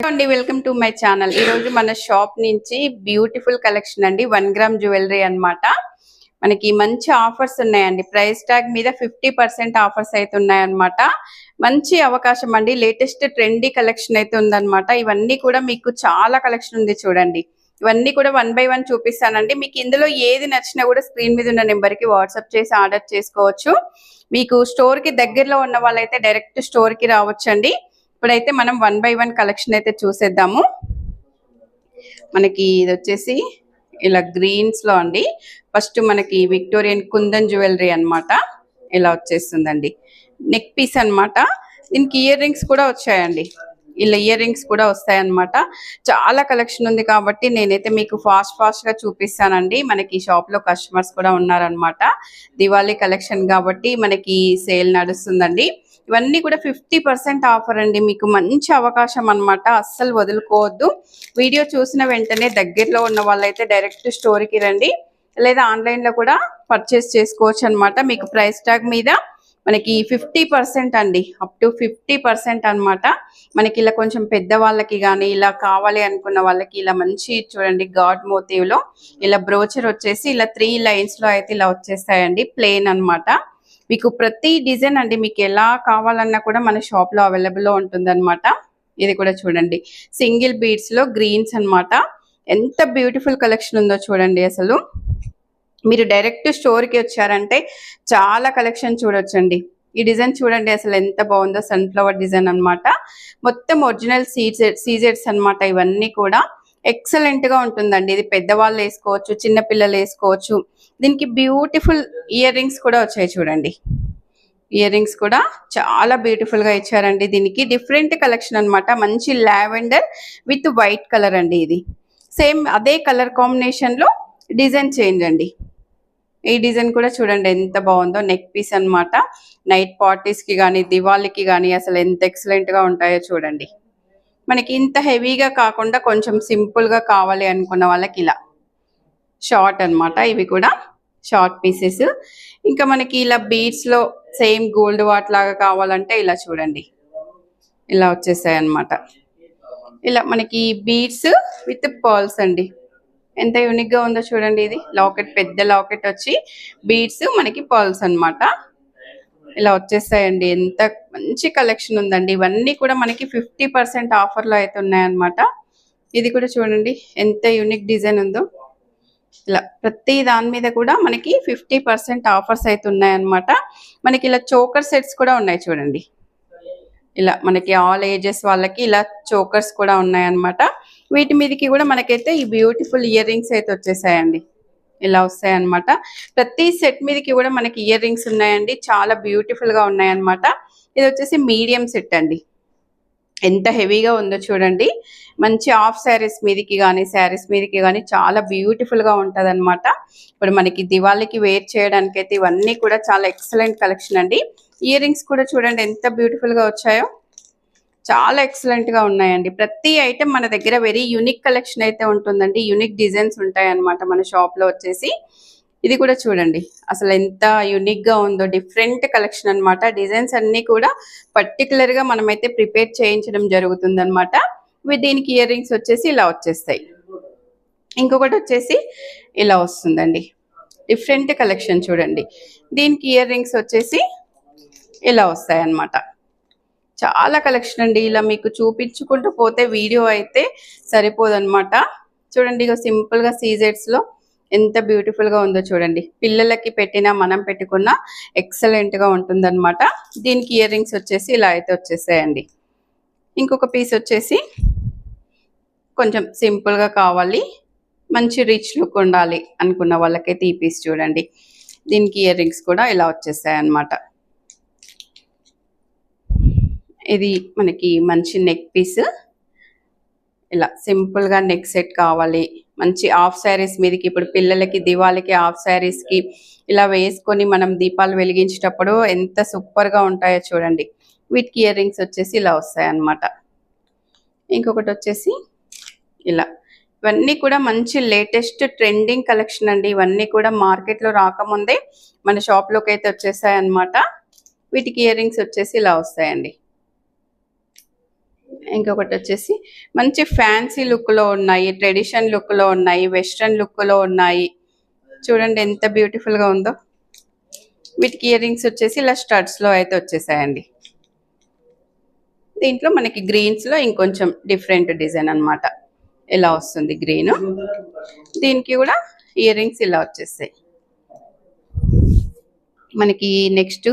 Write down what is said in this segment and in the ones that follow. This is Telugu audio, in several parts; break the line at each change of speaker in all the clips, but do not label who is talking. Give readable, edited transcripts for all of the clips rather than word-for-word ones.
అండి వెల్కమ్ టు మై ఛానల్. ఈ రోజు మన షాప్ నుంచి బ్యూటిఫుల్ కలెక్షన్ అండి 1 గ్రామ్ జ్యువెలరీ అన్నమాట. మనకి మంచి ఆఫర్స్ ఉన్నాయండి. ప్రైస్ ట్యాగ్ మీద 50% ఆఫర్స్ అయితే ఉన్నాయన్నమాట. మంచి అవకాశం అండి. లేటెస్ట్ ట్రెండీ కలెక్షన్ అయితే ఉందన్నమాట. ఇవన్నీ కూడా మీకు చాలా కలెక్షన్ ఉంది చూడండి. ఇవన్నీ కూడా 1 బై 1 చూపిస్తానండి. మీకు ఇందులో ఏది నచ్చినా కూడా స్క్రీన్ మీద ఉన్న నెంబర్ కి వాట్సాప్ చేసి ఆర్డర్ చేసుకోవచ్చు. మీకు స్టోర్ కి దగ్గరలో ఉన్న వాళ్ళైతే డైరెక్ట్ స్టోర్ కి రావచ్చండి. ఇప్పుడైతే మనం 1 బై 1 కలెక్షన్ అయితే చూసేద్దాము. మనకి ఇది వచ్చేసి ఇలా గ్రీన్స్ లో అండి. ఫస్ట్ మనకి విక్టోరియన్ కుందన్ జ్యువెలరీ అన్నమాట. ఇలా వచ్చేస్తుందండి. నెక్ పీస్ అన్నమాట. దీనికి ఇయర్ రింగ్స్ కూడా వచ్చాయండి. ఇలా ఇయర్ రింగ్స్ కూడా వస్తాయన్నమాట. చాలా కలెక్షన్ ఉంది కాబట్టి నేనైతే మీకు ఫాస్ట్ గా చూపిస్తానండి. మనకి షాప్ లో కస్టమర్స్ కూడా ఉన్నారనమాట. దివాళీ కలెక్షన్ కాబట్టి మనకి సేల్ నడుస్తుందండి. ఇవన్నీ కూడా 50% ఆఫర్ అండి. మీకు మంచి అవకాశం అన్నమాట. అస్సలు వదులుకోవద్దు. వీడియో చూసిన వెంటనే దగ్గరలో ఉన్న వాళ్ళైతే డైరెక్ట్ స్టోర్కి రండి, లేదా ఆన్లైన్ లో కూడా పర్చేస్ చేసుకోవచ్చు అన్నమాట. మీకు ప్రైస్ ట్యాగ్ మీద మనకి 50% అండి, అప్ టు 50% అన్నమాట. మనకి ఇలా కొంచెం పెద్ద వాళ్ళకి కానీ ఇలా కావాలి అనుకున్న వాళ్ళకి ఇలా మంచి చూడండి గాడ్ మోటివ్ లో ఇలా బ్రోచర్ వచ్చేసి ఇలా 3 లైన్స్ లో అయితే ఇలా వచ్చేస్తాయండి. ప్లెయిన్ అన్నమాట. మీకు ప్రతి డిజైన్ అండి మీకు ఎలా కావాలన్నా కూడా మన షాప్ లో అవైలబుల్ లో ఉంటుంది అనమాట. ఇది కూడా చూడండి సింగిల్ బీడ్స్ లో గ్రీన్స్ అన్నమాట. ఎంత బ్యూటిఫుల్ కలెక్షన్ ఉందో చూడండి. అసలు మీరు డైరెక్ట్ స్టోర్ కి వచ్చారంటే చాలా కలెక్షన్ చూడొచ్చండి. ఈ డిజైన్ చూడండి అసలు ఎంత బాగుందో. సన్ఫ్లవర్ డిజైన్ అన్నమాట. మొత్తం ఒరిజినల్ సీజెడ్స్ అన్నమాట. ఇవన్నీ కూడా ఎక్సలెంట్ గా ఉంటుందండి. ఇది పెద్దవాళ్ళు వేసుకోవచ్చు, చిన్న పిల్లలు వేసుకోవచ్చు. దీనికి బ్యూటిఫుల్ ఇయర్ రింగ్స్ కూడా వచ్చాయి చూడండి. ఇయర్ రింగ్స్ కూడా చాలా బ్యూటిఫుల్ గా ఇచ్చారండి. దీనికి డిఫరెంట్ కలెక్షన్ అన్నమాట. మంచి లావెండర్ విత్ వైట్ కలర్ అండి. ఇది సేమ్ అదే కలర్ కాంబినేషన్ లో డిజైన్ చేంజ్ అండి. ఈ డిజైన్ కూడా చూడండి ఎంత బాగుందో. నెక్ పీస్ అన్నమాట. నైట్ పార్టీస్ కి కానీ దివాళీకి కానీ అసలు ఎంత ఎక్సలెంట్ గా ఉంటాయో చూడండి. మనకి ఇంత హెవీగా కాకుండా కొంచెం సింపుల్ గా కావాలి అనుకున్న వాళ్ళకి ఇలా షార్ట్ అన్నమాట. ఇవి కూడా షార్ట్ పీసెస్. ఇంకా మనకి ఇలా బీడ్స్ లో సేమ్ గోల్డ్ వాట్ లాగా కావాలంటే ఇలా చూడండి ఇలా వచ్చేసాయి అన్నమాట. ఇలా మనకి బీడ్స్ విత్ పర్ల్స్ అండి. ఎంత యూనిక్ గా ఉందో చూడండి. ఇది లాకెట్, పెద్ద లాకెట్ వచ్చి బీడ్స్ మనకి పర్ల్స్ అన్నమాట. ఇలా వచ్చేస్తాయండి. ఎంత మంచి కలెక్షన్ ఉందండి. ఇవన్నీ కూడా మనకి 50% ఆఫర్ లో అయితే ఉన్నాయన్నమాట. ఇది కూడా చూడండి ఎంత యూనిక్ డిజైన్ ఉందో. ఇలా ప్రతి దాని మీద కూడా మనకి 50% ఆఫర్స్ అయితే ఉన్నాయన్నమాట. మనకి ఇలా చోకర్ సెట్స్ కూడా ఉన్నాయి చూడండి. ఇలా మనకి ఆల్ ఏజెస్ వాళ్ళకి ఇలా చోకర్స్ కూడా ఉన్నాయన్నమాట. వీటి మీదకి కూడా మనకైతే ఈ బ్యూటిఫుల్ ఇయర్ రింగ్స్ అయితే వచ్చేసాయండి. ఇలా వస్తాయన్నమాట. ప్రతి సెట్ మీదకి కూడా మనకి ఇయర్ రింగ్స్ ఉన్నాయండి. చాలా బ్యూటిఫుల్ గా ఉన్నాయన్నమాట. ఇది వచ్చేసి మీడియం సెట్ అండి. ఎంత హెవీగా ఉందో చూడండి. మంచి హాఫ్ శారీస్ మీదకి కానీ శారీస్ మీదకి కానీ చాలా బ్యూటిఫుల్ గా ఉంటది అనమాట. ఇప్పుడు మనకి దివాళీకి వేర్ చేయడానికి అయితే ఇవన్నీ కూడా చాలా ఎక్సలెంట్ కలెక్షన్ అండి. ఇయర్ రింగ్స్ కూడా చూడండి ఎంత బ్యూటిఫుల్ గా వచ్చాయో. చాలా ఎక్సలెంట్ గా ఉన్నాయండి. ప్రతి ఐటెం మన దగ్గర వెరీ యూనిక్ కలెక్షన్ అయితే ఉంటుందండి. యూనిక్ డిజైన్స్ ఉంటాయి అన్నమాట మన షాప్ లో వచ్చేసి. ఇది కూడా చూడండి అసలు ఎంత యూనిక్ గా ఉందో. డిఫరెంట్ కలెక్షన్ అన్నమాట. డిజైన్స్ అన్ని కూడా పర్టికులర్ గా మనమైతే ప్రిపేర్ చేయించడం జరుగుతుంది అనమాట. దీనికి ఇయర్ రింగ్స్ వచ్చేసి ఇలా వచ్చేస్తాయి. ఇంకొకటి వచ్చేసి ఇలా వస్తుందండి. డిఫరెంట్ కలెక్షన్ చూడండి. దీనికి ఇయర్ రింగ్స్ వచ్చేసి ఇలా వస్తాయి అన్నమాట. చాలా కలెక్షన్ అండి. ఇలా మీకు చూపించుకుంటూ పోతే వీడియో అయితే సరిపోదన్నమాట. చూడండి ఇక సింపుల్ గా సీజెడ్స్ లో ఎంత బ్యూటిఫుల్ గా ఉందో చూడండి. పిల్లలకి పెట్టినా మనం పెట్టుకున్నా ఎక్సలెంట్ గా ఉంటుందన్నమాట. దీనికి ఇయర్ రింగ్స్ వచ్చేసి ఇలా అయితే వచ్చేసాయండి. ఇంకొక పీస్ వచ్చేసి కొంచెం సింపుల్ గా కావాలి, మంచి రిచ్ లుక్ ఉండాలి అనుకున్న వాళ్ళకైతే ఈ పీస్ చూడండి. దీనికి ఇయర్ రింగ్స్ కూడా ఇలా వచ్చేసాయి అన్నమాట. ఇది మనకి మంచి నెక్ పీస్. ఇలా సింపుల్ గా నెక్ సెట్ కావాలి, మంచి హాఫ్ శారీస్ మీదకి ఇప్పుడు పిల్లలకి దివాళీకి హాఫ్ శారీస్ కి ఇలా వేసుకొని మనం దీపాలు వెలిగించేటప్పుడు ఎంత సూపర్ గా ఉంటాయో చూడండి. వీటికి ఇయర్ రింగ్స్ వచ్చేసి ఇలా వస్తాయి అన్నమాట. ఇంకొకటి వచ్చేసి ఇలా. ఇవన్నీ కూడా మంచి లేటెస్ట్ ట్రెండింగ్ కలెక్షన్ అండి. ఇవన్నీ కూడా మార్కెట్ లో రాకముందే మన షాప్ లోకి అయితే వచ్చేసాయి అన్నమాట. వీటికి ఇయర్ రింగ్స్ వచ్చేసి ఇలా వస్తాయండి. ఇంకొకటి వచ్చేసి మంచి ఫ్యాన్సీ లుక్ లో ఉన్నాయి, ట్రెడిషన్ లుక్ లో ఉన్నాయి, వెస్ట్రన్ లుక్ లో ఉన్నాయి. చూడండి ఎంత బ్యూటిఫుల్ గా ఉందో. వీటికి ఇయర్ రింగ్స్ వచ్చేసి ఇలా స్టడ్స్ లో అయితే వచ్చేసాయండి. దీంట్లో మనకి గ్రీన్స్ లో ఇంకొంచెం డిఫరెంట్ డిజైన్ అన్నమాట. ఇలా వస్తుంది గ్రీన్. దీనికి కూడా ఇయర్ రింగ్స్ ఇలా వచ్చేస్తాయి. మనకి నెక్స్ట్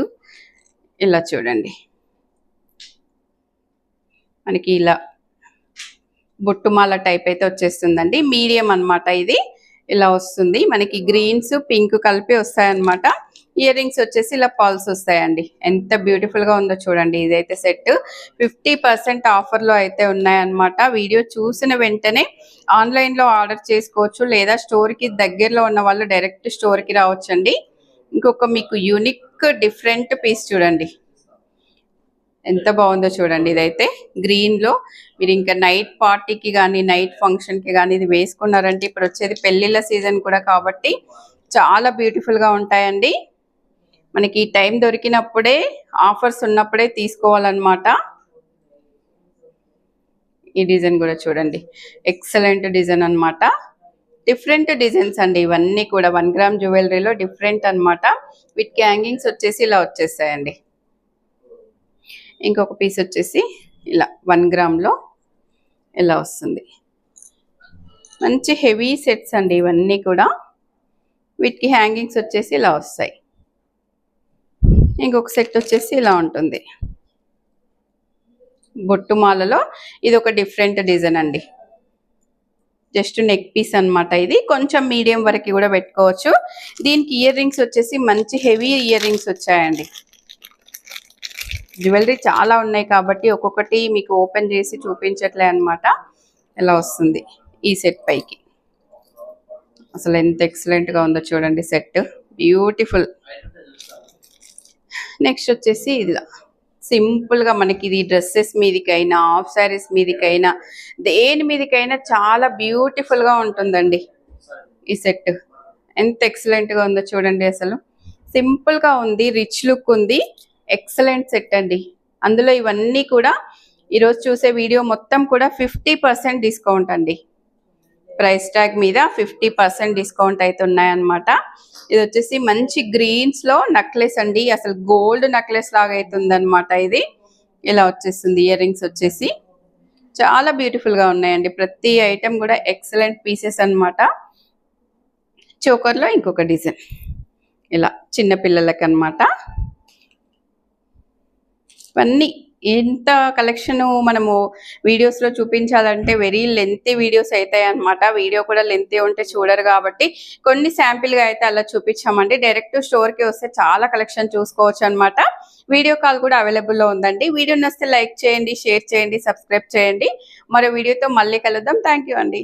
ఇలా చూడండి, మనకి ఇలా బొట్టుమాల టైప్ అయితే వచ్చేస్తుందండి. మీడియం అన్నమాట ఇది. ఇలా వస్తుంది మనకి గ్రీన్స్ పింక్ కలిపి వస్తాయన్నమాట. ఇయర్ రింగ్స్ వచ్చేసి ఇలా పల్స్ వస్తాయండి. ఎంత బ్యూటిఫుల్ గా ఉందో చూడండి. ఇదైతే సెట్ 50% ఆఫర్ లో అయితే ఉన్నాయన్నమాట. వీడియో చూసిన వెంటనే ఆన్లైన్ లో ఆర్డర్ చేసుకోవచ్చు, లేదా స్టోర్ కి దగ్గరలో ఉన్న వాళ్ళు డైరెక్ట్ స్టోర్ కి రావచ్చండి. ఇంకొక మీకు యూనిక్ డిఫరెంట్ పీస్ చూడండి, ఎంత బాగుందో చూడండి. ఇదైతే గ్రీన్ లో మీరు ఇంకా నైట్ పార్టీకి కానీ నైట్ ఫంక్షన్ కి కానీ ఇది వేసుకున్నారంటే, ఇప్పుడు వచ్చేది పెళ్లిళ్ళ సీజన్ కూడా కాబట్టి చాలా బ్యూటిఫుల్ గా ఉంటాయండి. మనకి ఈ టైం దొరికినప్పుడే, ఆఫర్స్ ఉన్నప్పుడే తీసుకోవాలన్నమాట. ఈ డిజైన్ కూడా చూడండి, ఎక్సలెంట్ డిజైన్ అన్నమాట. డిఫరెంట్ డిజైన్స్ అండి ఇవన్నీ కూడా. 1 గ్రామ్ జ్యువెలరీలో డిఫరెంట్ అన్నమాట. వీటికి హ్యాంగింగ్స్ వచ్చేసి ఇలా వచ్చేస్తాయండి. ఇంకొక పీస్ వచ్చేసి ఇలా 1 గ్రామ్ లో ఇలా వస్తుంది. మంచి హెవీ సెట్స్ అండి ఇవన్నీ కూడా. వీటికి హ్యాంగింగ్స్ వచ్చేసి ఇలా వస్తాయి. ఇంకొక సెట్ వచ్చేసి ఇలా ఉంటుంది బొట్టుమాలలో. ఇది ఒక డిఫరెంట్ డిజైన్ అండి. జస్ట్ నెక్ పీస్ అన్నమాట. ఇది కొంచెం మీడియం వరకు కూడా పెట్టుకోవచ్చు. దీనికి ఇయర్ రింగ్స్ వచ్చేసి మంచి హెవీ ఇయర్ రింగ్స్ వచ్చాయండి. జ్యువెలరీ చాలా ఉన్నాయి కాబట్టి ఒక్కొక్కటి మీకు ఓపెన్ చేసి చూపించట్లే అన్నమాట. ఇలా వస్తుంది ఈ సెట్ పైకి. అసలు ఎంత ఎక్సలెంట్ గా ఉందో చూడండి సెట్, బ్యూటిఫుల్. నెక్స్ట్ వచ్చేసి ఇలా సింపుల్ గా మనకి ఇది డ్రెస్సెస్ మీదకైనా, హాఫ్ శారీస్ మీదకైనా, దేని మీదకైనా చాలా బ్యూటిఫుల్ గా ఉంటుందండి ఈ సెట్. ఎంత ఎక్సలెంట్ గా ఉందో చూడండి. అసలు సింపుల్ గా ఉంది, రిచ్ లుక్ ఉంది, ఎక్సలెంట్ సెట్ అండి. అందులో ఇవన్నీ కూడా ఈరోజు చూసే వీడియో మొత్తం కూడా 50% డిస్కౌంట్ అండి. ప్రైస్ ట్యాగ్ మీద 50% డిస్కౌంట్ అయితే ఉన్నాయన్నమాట. ఇది వచ్చేసి మంచి గ్రీన్స్ లో నక్లెస్ అండి. అసలు గోల్డ్ నక్లెస్ లాగా అవుతుంది అనమాట. ఇది ఇలా వచ్చేస్తుంది. ఇయర్ రింగ్స్ వచ్చేసి చాలా బ్యూటిఫుల్ గా ఉన్నాయండి. ప్రతి ఐటెం కూడా ఎక్సలెంట్ పీసెస్ అన్నమాట. చోకర్ లో ఇంకొక డిజైన్ ఇలా చిన్న పిల్లలకి అన్నమాట. ఇవన్నీ ఎంత కలెక్షన్ మనము వీడియోస్ లో చూపించాలంటే వెరీ లెంతీ వీడియోస్ అవుతాయి అన్నమాట. వీడియో కూడా లెంతీ ఉంటే చూడరు కాబట్టి కొన్ని శాంపిల్ గా అయితే అలా చూపించామండి. డైరెక్ట్ స్టోర్ కి వస్తే చాలా కలెక్షన్ చూసుకోవచ్చు అన్నమాట. వీడియో కాల్ కూడా అవైలబుల్ లో ఉందండి. వీడియో నచ్చితే లైక్ చేయండి, షేర్ చేయండి, సబ్స్క్రైబ్ చేయండి. మరో వీడియోతో మళ్ళీ కలుద్దాం. థ్యాంక్ యూ అండి.